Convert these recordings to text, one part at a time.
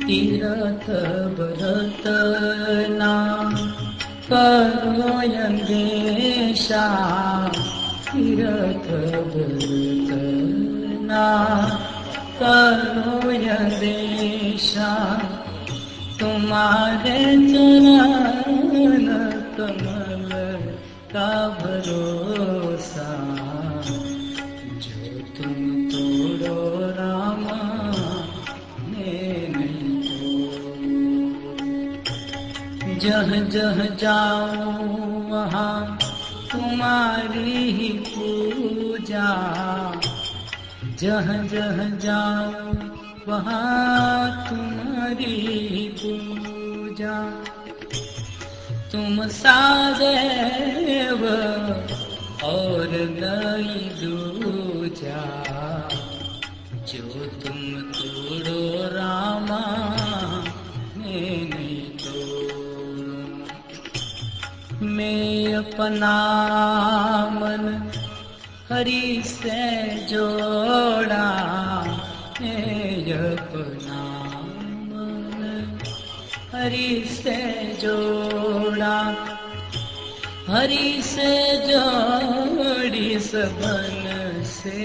तीरथ भरत नाम करो यंगेशा, तीरथ भरत नाम करो यंगेशा, तुम्हारे चरण कमल का भरोसा, जो तुम तोड़ो रामा मैं नहीं तोड़ूं। जह जह जाओ वहाँ तुम्हारी ही पूजा, जह जह जाओ वहाँ तुम्हारी ही पूजा, तुम सादेव और नहीं दूजा, जो तुम तोड़ो रामा मैं नहीं तोड़ूं। मैं अपना मन हरि से जोड़ा, मैं अपना मन हरि से जोड़ा, हरि से जोड़ी सबन से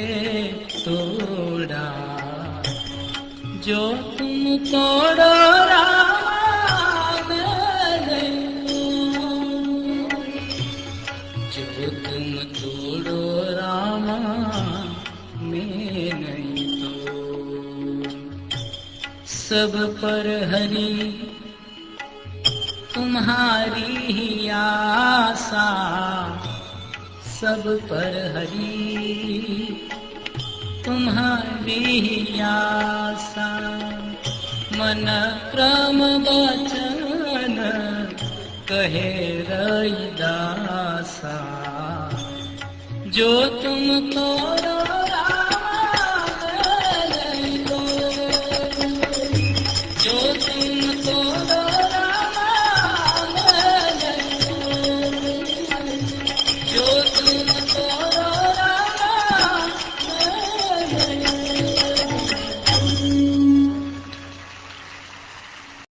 तोड़ा, जो तुम तोड़ो राम जो तुम तोड़ो रामा मैं नहीं तोड़ूं। सब पर हरि तुम्हारी ही आशा, सब पर हरि तुम्हारी ही आशा, मन क्रम वचन कहे रैदासा, जो तुम तोड़ो जो तुम तोड़ो जो तुम